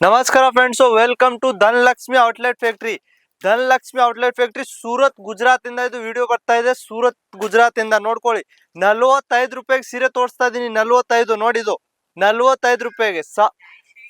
नमस्कार friends, welcome to Dhanalakshmi outlet factory. Dhanalakshmi outlet factory Surat Gujarat ಇಂದ ಇದು ವಿಡಿಯೋ ಬರ್ತಾ ಇದೆ. ಸೂರತ್ ಗುಜರಾತ್ ಇಂದ ನೋಡ್ಕೊಳ್ಳಿ. 45 ರೂಪಾಯಿಗೆ ಸೀರೆ ತೋರಿಸ್ತಾ ಇದೀನಿ. 45 ನೋಡಿದು 45 ರೂಪಾಯಿಗೆ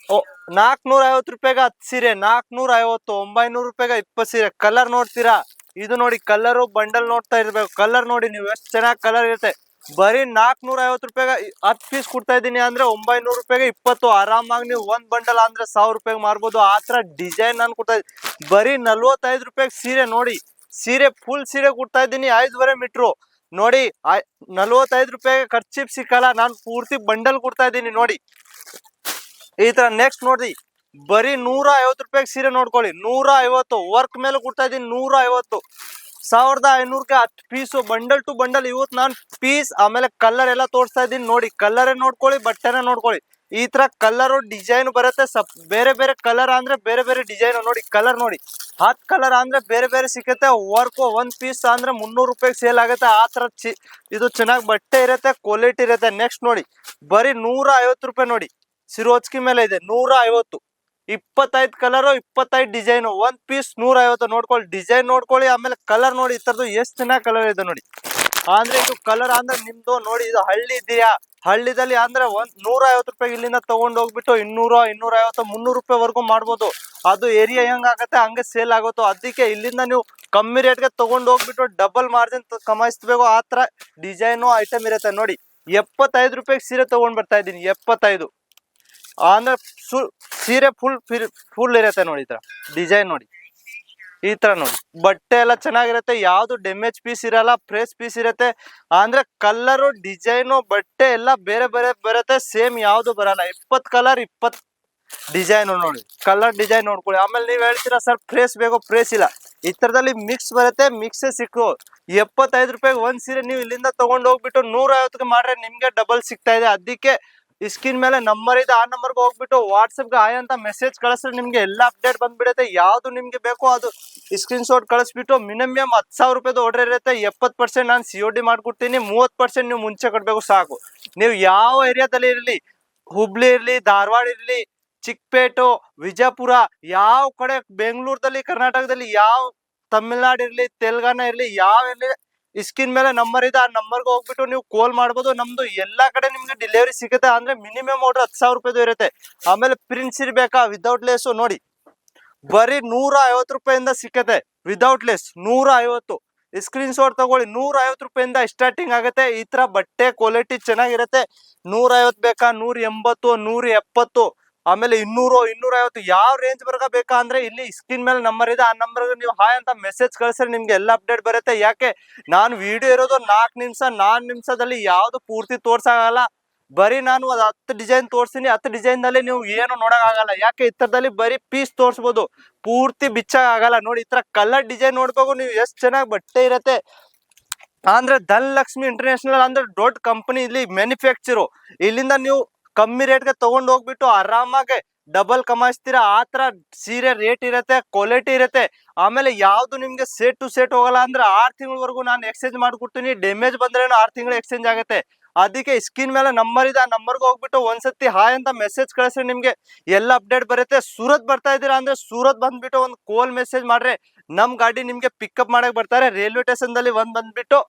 450 ರೂಪಾಯಿಗೆ 10 ಸೀರೆ, 450 900 ರೂಪಾಯಿಗೆ 20 ಸೀರೆ. ಕಲರ್ ನೋಡ್ತೀರಾ? ಇದು ನೋಡಿ, ಕಲರ್ ಬಂಡಲ್ ನೋಡ್ತಾ ಇರ್ಬೇಕು. ಕಲರ್ ನೋಡಿ ನೀವು ಎಷ್ಟು ಚೆನ್ನಾಗಿ ಕಲರ್ ಇರುತ್ತೆ. ಬರೀ 450 ರೂಪಾಯಿಗೆ 10 ಪೀಸ್ ಕೊಡ್ತಾ ಇದೀನಿ ಅಂದ್ರೆ 900 ರೂಪಾಯಿಗೆ 20. ಆರಾಮಾಗಿ ನೀವು ಒಂದ್ ಬಂಡಲ್ ಅಂದ್ರೆ 1000 ರೂಪಾಯಿಗೆ ಮಾರ್ಬೋದು. ಆ ತರ ಡಿಸೈನ್ ನಾನು ಕೊಡ್ತಾ ಇದ್ದೀನಿ. ಬರೀ 45 ರೂಪಾಯಿಗೆ ಸೀರೆ ನೋಡಿ. ಸೀರೆ ಫುಲ್ ಸೀರೆ ಕೊಡ್ತಾ ಇದ್ದೀನಿ 5.5 ಮೀಟ್ರು ನೋಡಿ. 45 ರೂಪಾಯಿಗೆ ಖರ್ಚಿಪ್ ಸಿಕ್ಕಲ್ಲ. ನಾನು ಪೂರ್ತಿ ಬಂಡಲ್ ಕೊಡ್ತಾ ಇದ್ದೀನಿ ನೋಡಿ. ಈ ತರ ನೆಕ್ಸ್ಟ್ ನೋಡಿ, ಬರೀ 150 ರೂಪಾಯಿಗೆ ಸೀರೆ ನೋಡ್ಕೊಳ್ಳಿ. 150 ವರ್ಕ್ ಮೇಲೆ ಕೊಡ್ತಾ ಇದ್ದೀನಿ. 150 1500ಗೆ 10 ಪೀಸು, ಬಂಡಲ್ ಟು ಬಂಡಲ್. ಇವತ್ತು ನಾನು ಪೀಸ್ ಆಮೇಲೆ ಕಲರ್ ಎಲ್ಲ ತೋರಿಸ್ತಾ ಇದ್ದೀನಿ ನೋಡಿ. ಕಲರೇ ನೋಡ್ಕೊಳ್ಳಿ, ಬಟ್ಟೆನೇ ನೋಡ್ಕೊಳ್ಳಿ. ಈ ತರ ಕಲರ್ ಡಿಸೈನ್ ಬರುತ್ತೆ. ಬೇರೆ ಬೇರೆ ಕಲರ್ ಅಂದ್ರೆ ಬೇರೆ ಬೇರೆ ಡಿಸೈನ್ ನೋಡಿ. ಕಲರ್ ನೋಡಿ, 10 ಕಲರ್ ಅಂದ್ರೆ ಬೇರೆ ಬೇರೆ ಸಿಕ್ಕತ್ತೆ. ವರ್ಕ್ ಒಂದ್ ಪೀಸ್ ಅಂದ್ರೆ 300 ರೂಪಾಯಿಗೆ ಸೇಲ್ ಆಗುತ್ತೆ. ಆ ತರ ಇದು ಚೆನ್ನಾಗಿ ಬಟ್ಟೆ ಇರುತ್ತೆ, ಕ್ವಾಲಿಟಿ ಇರುತ್ತೆ. ನೆಕ್ಸ್ಟ್ ನೋಡಿ, ಬರೀ 150 ರೂಪಾಯಿ ನೋಡಿ. ಸಿರೋಜ್ಕಿ ಮೇಲೆ ಇದೆ 150. 25 ಕಲರ್, 25 ಡಿಸೈನ್, ಒಂದ್ ಪೀಸ್ 150 ನೋಡ್ಕೊಳ್ಳಿ. ಡಿಸೈನ್ ನೋಡ್ಕೊಳ್ಳಿ, ಆಮೇಲೆ ಕಲರ್ ನೋಡಿ. ಈ ತರದ್ದು ಎಷ್ಟು ಚೆನ್ನಾಗಿ ಕಲರ್ ಇದೆ ನೋಡಿ. ಅಂದ್ರೆ ಇದು ಕಲರ್ ಅಂದ್ರೆ ನಿಮ್ದು ನೋಡಿ. ಇದು ಹಳ್ಳಿ ಇದೆಯಾ, ಹಳ್ಳಿದಲ್ಲಿ ಅಂದ್ರೆ 150 ರೂಪಾಯಿ ಇಲ್ಲಿಂದ ತಗೊಂಡ್ ಹೋಗ್ಬಿಟ್ಟು 200 250 300 ರೂಪಾಯಿ ವರ್ಗು ಮಾಡ್ಬೋದು. ಅದು ಏರಿಯಾ ಹೆಂಗ್ ಆಗತ್ತೆ ಹಂಗೆ ಸೇಲ್ ಆಗುತ್ತೋ. ಅದಕ್ಕೆ ಇಲ್ಲಿಂದ ನೀವು ಕಮ್ಮಿ ರೇಟ್ಗೆ ತಗೊಂಡ್ ಹೋಗ್ಬಿಟ್ಟು ಡಬಲ್ ಮಾರ್ಜಿನ್ ಕಮಾಯಿಸ್ಬೇಕು. ಆ ತರ ಡಿಸೈನು ಐಟಮ್ ಇರುತ್ತೆ ನೋಡಿ. 75 ರೂಪಾಯಿಗೆ ಸೀರೆ ತಗೊಂಡ್ ಬರ್ತಾ ಇದ್ದೀನಿ. 75 ಅಂದ್ರೆ ಸೀರೆ ಫುಲ್ ಇರುತ್ತೆ ನೋಡಿ. ಈ ತರ ಡಿಸೈನ್ ನೋಡಿ, ಈ ತರ ನೋಡಿ. ಬಟ್ಟೆ ಎಲ್ಲ ಚೆನ್ನಾಗಿರುತ್ತೆ. ಯಾವ್ದು ಡ್ಯಾಮೇಜ್ ಪೀಸ್ ಇರಲ್ಲ, ಫ್ರೆಶ್ ಪೀಸ್ ಇರುತ್ತೆ. ಅಂದ್ರೆ ಕಲರು ಡಿಸೈನು ಬಟ್ಟೆ ಎಲ್ಲ ಬೇರೆ ಬೇರೆ ಬರುತ್ತೆ. ಸೇಮ್ ಯಾವ್ದು ಬರಲ್ಲ. 20 ಕಲರ್ 20 ಡಿಸೈನ್ ನೋಡಿ. ಕಲರ್ ಡಿಸೈನ್ ನೋಡ್ಕೊಳ್ಳಿ. ಆಮೇಲೆ ನೀವ್ ಹೇಳ್ತೀರಾ ಸರ್ ಫ್ರೆಶ್ ಬೇಕು, ಫ್ರೆಶ್ ಇಲ್ಲ. ಈ ತರದಲ್ಲಿ ಮಿಕ್ಸ್ ಬರುತ್ತೆ, ಮಿಕ್ಸೇ ಸಿಕ್ಕು. 75 ರೂಪಾಯಿಗೆ ಒಂದ್ ಸೀರೆ ನೀವು ಇಲ್ಲಿಂದ ತಗೊಂಡ್ ಹೋಗ್ಬಿಟ್ಟು 150ಗೆ ಮಾಡ್ರೆ ನಿಮ್ಗೆ ಡಬಲ್ ಸಿಗ್ತಾ ಇದೆ. ಅದಕ್ಕೆ ಸ್ಕ್ರೀನ್ ಮೇಲೆ ನಂಬರ್ ಇದೆ, ಆ ನಂಬರ್ಗೆ ಹೋಗ್ಬಿಟ್ಟು ವಾಟ್ಸಪ್ಗೆ ಆಯ್ ಅಂತ ಮೆಸೇಜ್ ಕಳಿಸ್ರೆ ನಿಮ್ಗೆ ಎಲ್ಲ ಅಪ್ಡೇಟ್ ಬಂದ್ಬಿಡುತ್ತೆ. ಯಾವ್ದು ನಿಮ್ಗೆ ಬೇಕೋ ಅದು ಸ್ಕ್ರೀನ್ ಶಾಟ್ ಕಳಿಸ್ಬಿಟ್ಟು ಮಿನಿಮಮ್ 10,000 ರೂಪಾಯಿದು ಆರ್ಡರ್ ಇರುತ್ತೆ. 70% ನಾನು COD ಮಾಡ್ಕೊಡ್ತೀನಿ. 30% ನೀವು ಮುಂಚೆ ಕಟ್ಟಬೇಕು ಸಾಕು. ನೀವು ಯಾವ ಏರಿಯಾದಲ್ಲಿ ಇರಲಿ, ಹುಬ್ಳಿ ಇರಲಿ, ಧಾರವಾಡ ಇರಲಿ, ಚಿಕ್ಕಪೇಟು, ವಿಜಯಪುರ, ಯಾವ ಕಡೆ, ಬೆಂಗಳೂರಲ್ಲಿ, ಕರ್ನಾಟಕದಲ್ಲಿ, ಯಾವ ತಮಿಳ್ನಾಡು ಇರಲಿ, ತೆಲಂಗಾಣ ಇರಲಿ, ಯಾವ ಇರಲಿ, ಸ್ಕ್ರೀನ್ ಮೇಲೆ ನಂಬರ್ ಇದೆ, ಆ ನಂಬರ್ಗೆ ಹೋಗ್ಬಿಟ್ಟು ನೀವು ಕಾಲ್ ಮಾಡ್ಬೋದು. ನಮ್ದು ಎಲ್ಲಾ ಕಡೆ ನಿಮ್ಗೆ ಡೆಲಿವರಿ ಸಿಗುತ್ತೆ. ಅಂದ್ರೆ ಮಿನಿಮಮ್ ಆರ್ಡರ್ 10,000 ರೂಪಾಯಿದು ಇರುತ್ತೆ. ಆಮೇಲೆ ಪ್ರಿಂಟ್ಸ್ ಇರ್ಬೇಕಾ ವಿದೌಟ್ ಲೇಸು ನೋಡಿ. ಬರೀ 150 ರೂಪಾಯಿಂದ ಸಿಕ್ಕತ್ತೆ ವಿದೌಟ್ ಲೆಸ್. 150 ಸ್ಕ್ರೀನ್ ಶಾಟ್ ತಗೊಳ್ಳಿ. 150 ರೂಪಾಯಿಂದ ಸ್ಟಾರ್ಟಿಂಗ್ ಆಗುತ್ತೆ. ಈ ತರ ಬಟ್ಟೆ ಕ್ವಾಲಿಟಿ ಚೆನ್ನಾಗಿರುತ್ತೆ. 150 ಬೇಕಾ, 180, 170, ಆಮೇಲೆ 200, 250 ಯಾವ ರೇಂಜ್ ವರ್ಗ ಬೇಕಾ ಅಂದ್ರೆ ಇಲ್ಲಿ ಸ್ಕ್ರೀನ್ ಮೇಲೆ ನಂಬರ್ ಇದೆ, ಆ ನಂಬರ್ಗೆ ನೀವು ಹಾಯ್ ಅಂತ ಮೆಸೇಜ್ ಕಳಿಸಿದ್ರೆ ನಿಮ್ಗೆ ಎಲ್ಲ ಅಪ್ಡೇಟ್ ಬರುತ್ತೆ. ಯಾಕೆ ನಾನು ವಿಡಿಯೋ ಇರೋದು 4 ನಿಮಿಷ, 4 ನಿಮಿಷದಲ್ಲಿ ಯಾವ್ದು ಪೂರ್ತಿ ತೋರ್ಸಕ್ಕಾಗಲ್ಲ. ಬರೀ ನಾನು 10 ಡಿಸೈನ್ ತೋರಿಸ್ತೀನಿ. 10 ಡಿಸೈನ್ ನಲ್ಲಿ ನೀವು ಏನು ನೋಡಕ್ಕಾಗಲ್ಲ. ಯಾಕೆ ಈ ತರದಲ್ಲಿ ಬರೀ ಪೀಸ್ ತೋರಿಸಬಹುದು, ಪೂರ್ತಿ ಬಿಚ್ಚಕ್ಕಾಗಲ್ಲ ನೋಡಿ. ಈ ತರ ಕಲರ್ ಡಿಸೈನ್ ನೋಡ್ಬೇಕು ನೀವು. ಎಷ್ಟು ಚೆನ್ನಾಗಿ ಬಟ್ಟೆ ಇರುತ್ತೆ ಅಂದ್ರೆ ಧನಲಕ್ಷ್ಮಿ ಇಂಟರ್ನ್ಯಾಷನಲ್ ಅಂದ್ರೆ ದೊಡ್ಡ ಕಂಪನಿ. ಇಲ್ಲಿ ಮ್ಯಾನುಫ್ಯಾಕ್ಚರು. ಇಲ್ಲಿಂದ ನೀವು ಕಮ್ಮಿ ರೇಟ್ಗೆ ತಗೊಂಡ್ ಹೋಗ್ಬಿಟ್ಟು ಆರಾಮಾಗಿ ಡಬಲ್ ಕಮಾಯಿಸ್ತೀರಾ. ಆ ತರ ಸೀರೆ ರೇಟ್ ಇರುತ್ತೆ, ಕ್ವಾಲಿಟಿ ಇರುತ್ತೆ. ಆಮೇಲೆ ಯಾವ್ದು ನಿಮ್ಗೆ ಸೇಟ್ ಟು ಸೇಟ್ ಹೋಗಲ್ಲ. ಅಂದ್ರೆ 6 ತಿಂಗಳವರೆಗೂ ನಾನು ಎಕ್ಸ್ಚೇಂಜ್ ಮಾಡ್ಕೊಡ್ತೀನಿ. ಡ್ಯಾಮೇಜ್ ಬಂದ್ರೇನು 6 ತಿಂಗಳು ಎಕ್ಸ್ಚೇಂಜ್ ಆಗುತ್ತೆ. ಅದಕ್ಕೆ ಸ್ಕ್ರೀನ್ ಮೇಲೆ ನಂಬರ್ ಇದೆ, ಆ ನಂಬರ್ಗೆ ಹೋಗ್ಬಿಟ್ಟು ಒಂದ್ಸತಿ ಹಾಯ್ ಅಂತ ಮೆಸೇಜ್ ಕಳಿಸ್ರೆ ನಿಮ್ಗೆ ಎಲ್ಲ ಅಪ್ಡೇಟ್ ಬರುತ್ತೆ. ಸೂರತ್ ಬರ್ತಾ ಇದೀರಾ ಅಂದ್ರೆ ಸೂರತ್ ಬಂದ್ಬಿಟ್ಟು ಒಂದು ಕಾಲ್ ಮೆಸೇಜ್ ಮಾಡ್ರೆ ನಮ್ ಗಾಡಿ ನಿಮ್ಗೆ ಪಿಕಪ್ ಮಾಡಕ್ ಬರ್ತಾರೆ. ರೈಲ್ವೆ ಸ್ಟೇಷನ್ ದಲ್ಲಿ ಬಂದ್ಬಿಟ್ಟು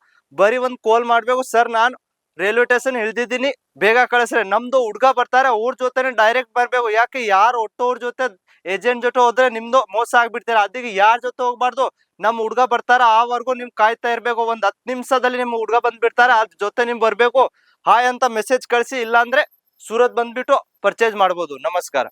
ಬರೀ ಒಂದು ಕಾಲ್ ಮಾಡ್ಬೇಕು, ಸರ್ ನಾನು ರೈಲ್ವೆ ಸ್ಟೇಷನ್ ಇಳ್ದಿದ್ದೀನಿ ಬೇಗ ಕಳಿಸ್ರೆ. ನಮ್ದು ಹುಡ್ಗ ಬರ್ತಾರೆ, ಅವ್ರ ಜೊತೆನೆ ಡೈರೆಕ್ಟ್ ಬರ್ಬೇಕು. ಯಾಕೆ ಯಾರು ಅವ್ರ ಜೊತೆ ಏಜೆಂಟ್ ಜೊತೆ ಹೋದ್ರೆ ನಿಮ್ದು ಮೋಸ ಆಗ್ಬಿಡ್ತೀರ. ಅದಕ್ಕೆ ಯಾರ ಜೊತೆ ಹೋಗ್ಬಾರ್ದು, ನಮ್ ಹುಡ್ಗ ಬರ್ತಾರ ಆವರೆಗೂ ನಿಮ್ ಕಾಯ್ತಾ ಇರ್ಬೇಕು. ಒಂದ್ 10 ನಿಮಿಷದಲ್ಲಿ ನಿಮ್ ಹುಡ್ಗ ಬಂದ್ಬಿಡ್ತಾರೆ, ಅದ್ರ ಜೊತೆ ನಿಮ್ ಬರ್ಬೇಕು. ಹಾಯ್ ಅಂತ ಮೆಸೇಜ್ ಕಳಿಸಿ. ಇಲ್ಲಾಂದ್ರೆ ಸೂರತ್ ಬಂದ್ಬಿಟ್ಟು ಪರ್ಚೇಸ್ ಮಾಡ್ಬೋದು. ನಮಸ್ಕಾರ.